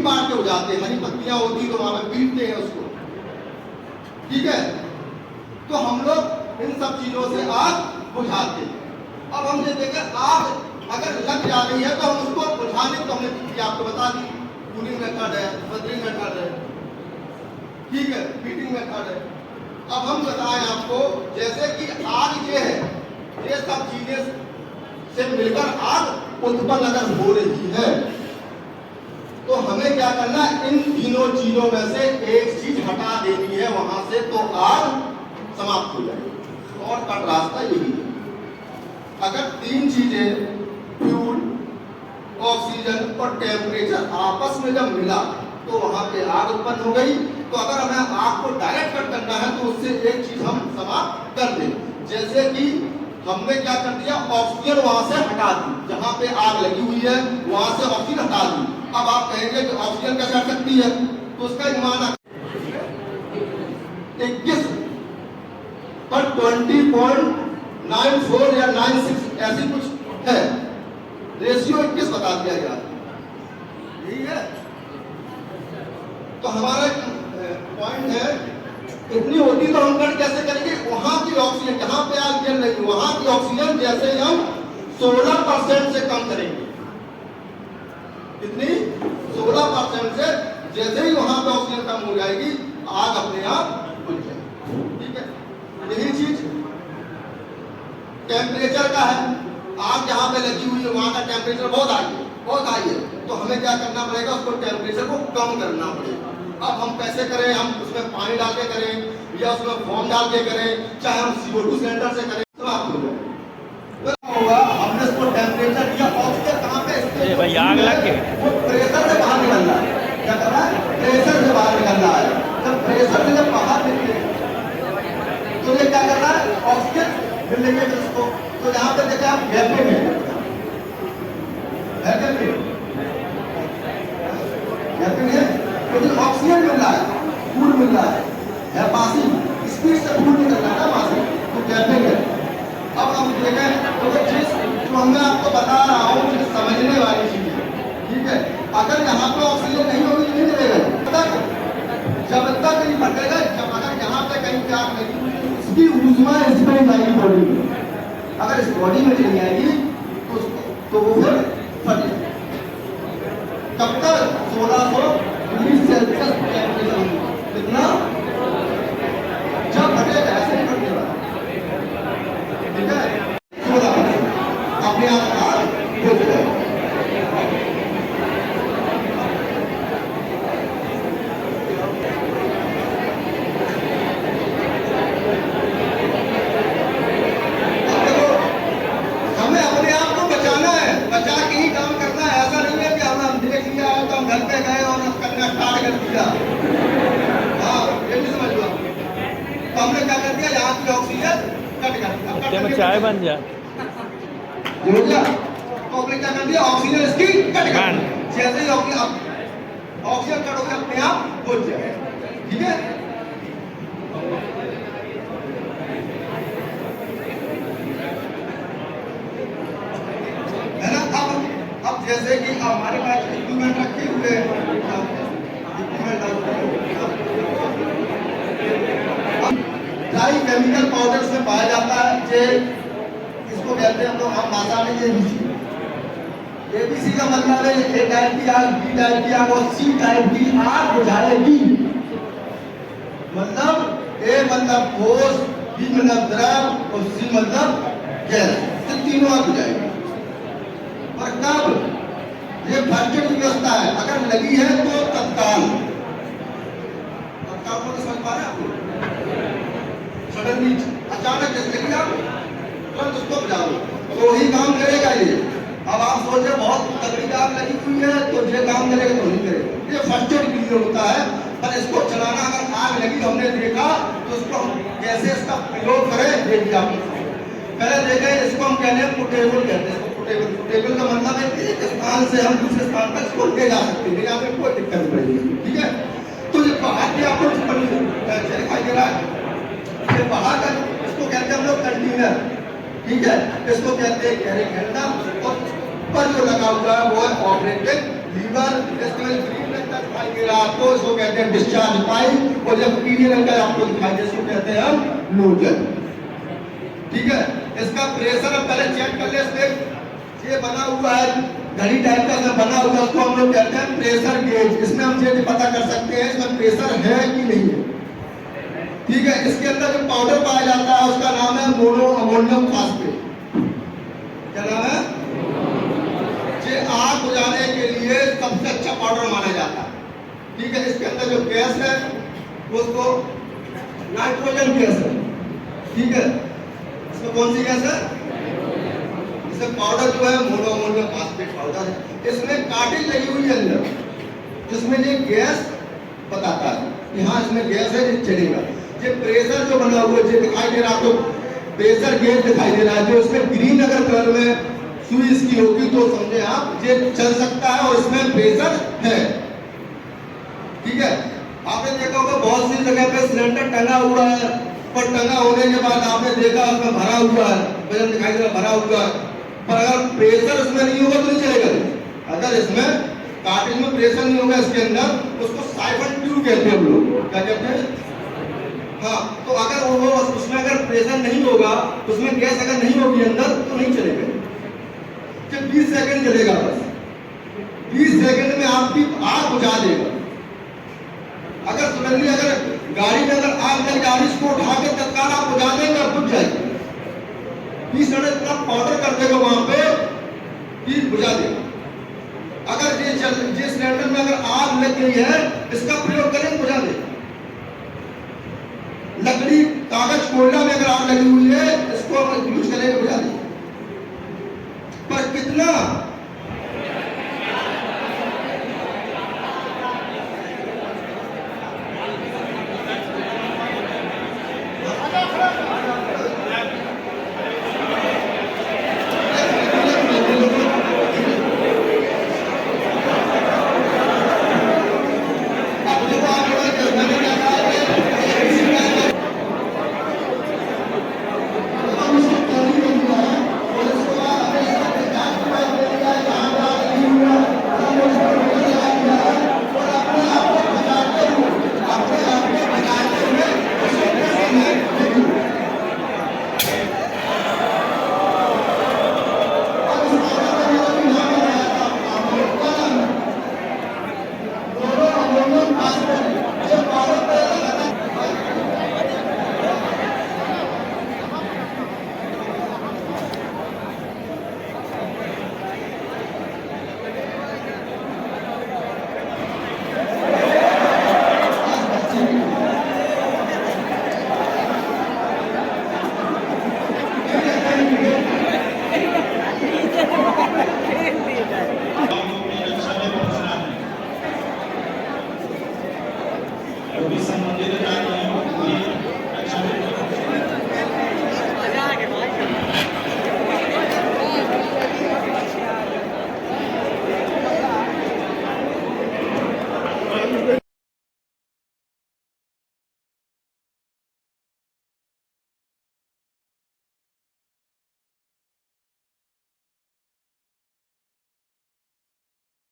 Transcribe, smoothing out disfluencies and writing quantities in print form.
Part के हो जाते हैं, हरी पत्तियां होती तो वहां पर पीटते हैं उसको, ठीक है। तो हम लोग इन सब चीजों से आग बुझाते हैं। अब हम ये देखें आग अगर लग जा रही है तो हम उसको बुझाने को हमने आपको बता दी, कूलिंग मेथड है, बदरिंग मेथड है, ठीक है, हीटिंग मेथड है। अब हम बताएं आपको, जैसे कि आग ये है, ये सब चीजें से मिलकर आग उत्पन्न अगर हो रही है तो हमें क्या करना है, इन तीनों चीजों में से एक चीज हटा देनी है वहां से, तो आग समाप्त हो जाएगी। शॉर्टकट रास्ता यही है। अगर तीन चीजें फ्यूल, ऑक्सीजन और टेम्परेचर आपस में जब मिला तो वहां पे आग उत्पन्न हो गई। तो अगर हमें आग को डायरेक्ट कट करना है तो उससे एक चीज हम समाप्त कर दें, जैसे कि हमने क्या कर दिया, ऑक्सीजन वहां से हटा दी, जहां पे आग लगी हुई है वहां से ऑक्सीजन हटा दी। अब आप कहेंगे कि ऑक्सीजन कैसे हट सकती है, तो उसका मान 21 पर 20.94 या 96 ऐसी कुछ है, रेशियो 21 बता दिया गया, यही है। तो हमारा पॉइंट है, इतनी होती तो हम कट कैसे करेंगे, वहां की ऑक्सीजन जहां पे आग जल रही है वहां की ऑक्सीजन जैसे हम 16% से कम करेंगे, कितनी 16% से, जैसे ही वहां पे ऑक्सीजन कम हो जाएगी आग अपने आप बुझ जाएगी, ठीक है। यही चीज टेम्परेचर का है, आग जहां पे लगी हुई है वहां का टेम्परेचर बहुत हाई है, तो हमें क्या करना पड़ेगा, उसको टेम्परेचर को कम करना पड़ेगा। अब हम कैसे करें, हम उसमें पानी डाल के करें या उसमें फोम डाल के करें, चाहे हम CO2 सिलेंडर से करें, तो आपको होगा। हमने उसको टेम्परेचर दिया, ऑक्सीजन कहां पे, भाई आग लग गई, वो प्रेशर से बाहर निकल रहा है, क्या कर रहा है, प्रेशर से बाहर निकल रहा है। जब प्रेशर से जब बाहर निकले तो ये क्या कर रहा है, ऑक्सीजन मिल रही है उसको। तो यहाँ पे देखें आप गैपिंग है, गैपिंग है, क्योंकि ऑक्सीजन मिल रहा है, फूड मिल रहा है पासी स्पीड से फूड निकल रहा है पासी, तो गैपिंग है। अब हम देखें तो चीज जो मैं आपको बता रहा हूँ चीज समझने वाली चीज है, ठीक है। अगर यहाँ पे ऑक्सीजन नहीं होगी तो नहीं मिलेगा, जब तक नहीं फटेगा, जब अगर यहाँ पे कहीं क्या नहीं, इसकी ऊष्मा इस पर जाएगी बॉडी में, अगर इस बॉडी में चली जाएगी तो वो फिर फट जाएगी। कब तक, 1600 डिग्री सेल्सियस टेम्परेचर, कितना, जब फटेगा ऐसे नहीं फटेगा, ठीक है। अपने आप हो जाएगा। में चाय बन जाए, हो गया। तो आपने क्या कर दिया, ऑक्सीजन इसकी कट कर, जैसे ही ऑक्सीजन कट हो गया अपने आप बुझ जाए, ठीक है। है ना। अब जैसे कि हमारे पास इक्विपमेंट रखे हुए ड्राई केमिकल पाउडर में पाया जाता है, जे इसको कहते हैं हम लोग, हम भाषा में ABC का मतलब है A टाइप की आग, B टाइप की आग और C टाइप की आग बुझाएगी। मतलब A मतलब ठोस, B मतलब द्रव और C मतलब गैस, ये तीनों आग बुझाएगी। और कब, ये फर्स्ट एड की व्यवस्था है, अगर लगी है तो तत्काल को समझ पा रहे हैं आपको, सडनली अचानक जैसे लगी आग तुरंत उसको बुझाओ तो ही काम करेगा ये। अब आप सोच रहे बहुत तगड़ी आग लगी हुई है तो ये काम करेगा तो नहीं करेगा, ये फर्स्ट एड के लिए होता है। पर इसको चलाना, अगर आग लगी हमने देखा तो उसको हम कैसे इसका प्रयोग करें देखिए आप। पहले देखें, इसको हम कहते हैं पोर्टेबल कहते हैं, पोर्टेबल का मतलब है कि एक स्थान से हम दूसरे स्थान तक इसको ले जा सकते हैं, यहाँ पे कोई दिक्कत नहीं पड़ेगी, ठीक है। तो ये बाहर के आपको दिखाई दे रहा है, ये बाहर का इसको कहते हैं हम लोग कंटेनर, ठीक है। इसको कहते हैं कैरिंग हैंडल, और ऊपर जो लगा हुआ है वो है ऑपरेटिंग लीवर, इसमें ग्रीन आपको, इसको कहते हैं डिस्चार्ज पाइप, और जब पीले रंग का आपको दिखाई दे इसको कहते हैं हम नोजल। ठीक है, इसका प्रेशर अब पहले चेक कर ले। इसमें ये बना हुआ है घड़ी टाइप का सब बना हुआ है, उसको हम लोग कहते हैं प्रेशर गेज। इसमें हम ये पता कर सकते हैं इसमें प्रेशर है कि नहीं है। ठीक है, इसके अंदर जो पाउडर पाया जाता है उसका नाम है मोनो अमोनियम फास्फेट। क्या नाम है? ये आग बुझाने के लिए सबसे अच्छा पाउडर माना जाता है। ठीक है, इसके अंदर जो गैस है उसको नाइट्रोजन गैस है। ठीक है, इसमें कौन सी गैस है? इसमें पाउडर जो है मोनो अमोनियम फास्फेट पाउडर है। इसमें कार्टेज लगी हुई है अंदर, जिसमें ये गैस बताता है कि हाँ इसमें गैस है, ये चलेगा। ये प्रेशर जो बना हुआ है दिखाई दे रहा है आपको, प्रेशर गेज दिखाई दे रहा है। जो इसमें ग्रीन अगर कलर में सुई इसकी होगी तो समझे आप ये चल सकता है और इसमें प्रेशर है। ठीक है, आपने देखा होगा बहुत सी जगह पे सिलेंडर टंगा हुआ है, पर टंगा होने के बाद आपने देखा उसमें भरा हुआ है, वजन दिखाई दे रहा भरा हुआ है, पर अगर प्रेशर उसमें नहीं होगा तो नहीं चलेगा। अगर इसमें कार्टेज में प्रेशर नहीं होगा इसके अंदर, उसको साइफन ट्यूब कहते हैं हम लोग। क्या कहते हैं? हाँ, तो अगर वो उसमें अगर प्रेशर नहीं होगा, उसमें गैस अगर नहीं होगी अंदर तो नहीं चलेगा। 20 सेकंड चलेगा, बस 20 सेकंड में आपकी आग बुझा देगा। अगर सडनली अगर गाड़ी में अगर आग लग जा रही, इसको उठा के तत्काल आप बुझा देंगे, बुझ जाएगी। 20 मिनट इतना पाउडर कर देगा वहां पे कि बुझा देगा। अगर ये सिलेंडर में अगर आग लग गई है, इसका प्रयोग करें बुझा देगा। लकड़ी, कागज, कोयला में अगर आग लगी हुई है, इसको यूज करेंगे बुझा देगा।